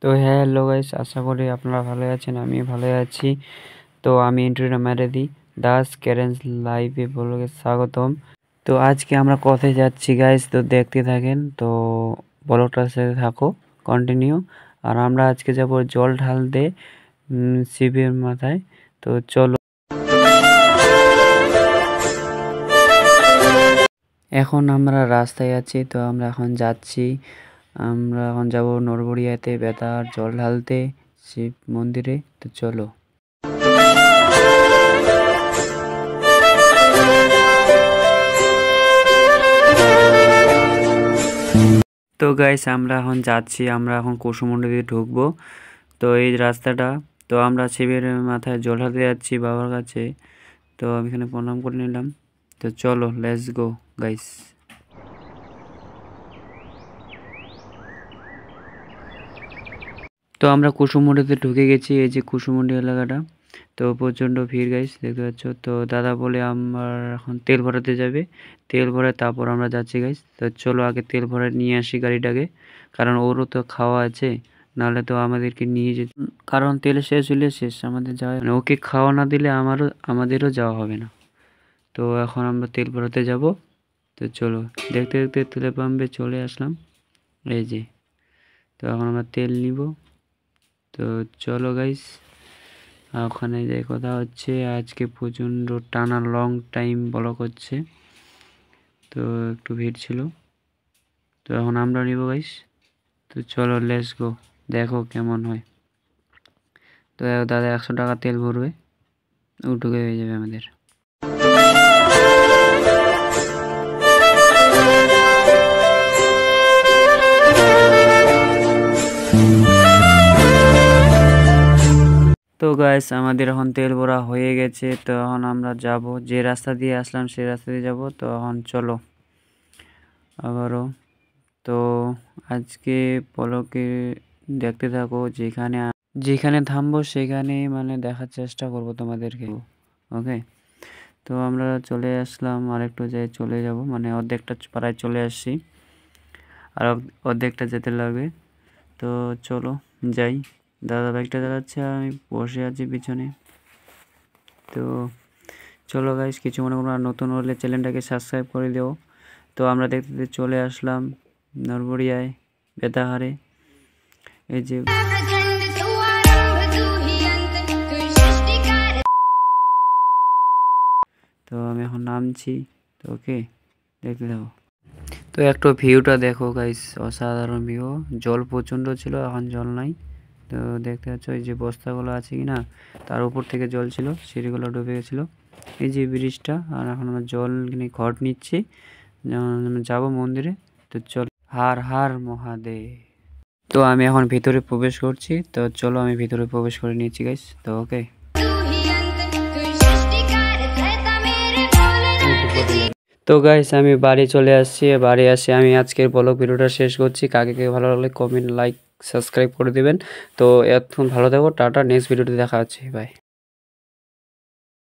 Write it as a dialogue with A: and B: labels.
A: তো হ্যাঁ, hello guys, আশা করি আপনারা ভালো আছেন। আমি ভালো আছি। তো আমি ইন্ট্রোটা মেরে দিই। দাস ক্যারেন্স লাইভে ব্লগে স্বাগতম। তো আজকে আমরা কোথায় যাচ্ছি গাইস, তো দেখতে থাকেন। তো ব্লগটার সাথে থাকো কন্টিনিউ। আর আমরা আজকে যাব জল ঢালতে শিবের মাথায়। তো চলো, এখন আমরা রাস্তায় আছি। তো আমরা এখন যাচ্ছি। আমরা এখন যাব নরবরিয়াতে বেতার জল ঢালতে শিব মন্দিরে। তো চলো। তো গাইস, আমরা এখন যাচ্ছি। আমরা এখন কুসুমুন্ডিতে ঢুকবো। তো এই রাস্তাটা, তো আমরা শিবের মাথায় জল ঢালতে যাচ্ছি বাবার কাছে। তো আমি এখানে প্রণাম করে নিলাম। তো চলো, লেটস গো গাইস। তো আমরা কুসুমুন্ডিতে ঢুকে গেছি। এই যে কুসুমুন্ডি এলাকাটা। তো প্রচণ্ড ভিড় গাইস, দেখতে পাচ্ছ। তো দাদা বলে আমার এখন তেল ভরাতে যাবে। তেল ভরায় তারপর আমরা যাচ্ছি গাইস। তো চলো আগে তেল ভরায় নিয়ে আসি গাড়িটাকে, কারণ ওরও তো খাওয়া আছে, নাহলে তো আমাদেরকে নিয়ে যেতে, কারণ তেল শেষ হলে শেষ আমাদের যাওয়া, মানে ওকে খাওয়া না দিলে আমাদেরও যাওয়া হবে না। তো এখন আমরা তেল ভরাতে যাব। তো চলো, দেখতে দেখতে তেল পাম্পে চলে আসলাম। এই যে, তো এখন আমরা তেল নিব। তো চলো গাইস, ওখানে যে কথা হচ্ছে, আজকে প্রচণ্ড টানা লং টাইম ব্লক হচ্ছে। তো একটু ভিড় ছিল। তো এখন আমরা নিব গাইস। তো চলো, লেটস গো, দেখো কেমন হয়। তো দাদা 100 টাকা তেল ভরবে, ওটুকু হয়ে যাবে আমাদের। তো গাইস, আমাদের এখন তেল ভরা হয়ে গেছে। তো এখন আমরা যাব, যে রাস্তা দিয়ে আসলাম সেই রাস্তা দিয়ে যাব। তো এখন চলো আবারও। তো আজকে পলকে দেখতে থাকো, যেখানে যেখানে থামবো সেখানে মানে দেখার চেষ্টা করব তোমাদেরকে। ওকে, তো আমরা চলে আসলাম, আরেকটু যাই চলে যাব, মানে অর্ধেকটা প্রায় চলে আসছি, আর অর্ধেকটা যেতে লাগবে। তো চলো যাই। দাদা বাইকটা চালাচ্ছে, আমি বসে আছি পিছনে। তো চলো গাইস, কিছু মনে করো, নতুন হলে চ্যানেলটাকে সাবস্ক্রাইব করে দেও। তো আমরা দেখতে দেখতে চলে আসলাম নরবরিয়ায় বেতাহারে। এই যে, তো আমি এখন নামছি। তো ওকে, দেখতে থাকো। তো একটু ভিউটা দেখো গাইস, অসাধারণ ভিউ। জল প্রচণ্ড ছিল, এখন জল নাই। তো দেখতে পাচ্ছ এই যে বস্তাগুলো আছে কি না, তার উপর থেকে জল ছিল, সিঁড়িগুলো ডুবে গেছিলো। এই যে ব্রিজটা, আর এখন আমরা জল কিনে ঘট নিচ্ছি, যাবো মন্দিরে। তো চল, হার হার মহাদেব। তো আমি এখন ভিতরে প্রবেশ করছি। তো চলো, আমি ভিতরে প্রবেশ করে নিয়েছি গাইস। তো ওকে, তো গাইস আমি বাড়ি চলে আসছি। বাড়ি আসি আমি আজকের ব্লগ ভিডিওটা শেষ করছি। কাকে ভালো লাগলে কমেন্ট, লাইক, সাবস্ক্রাইব করে দিবেন। তো এতক্ষণ ভালো থাকো, টাটা। নেক্সট ভিডিওতে দেখা হচ্ছে, বাই।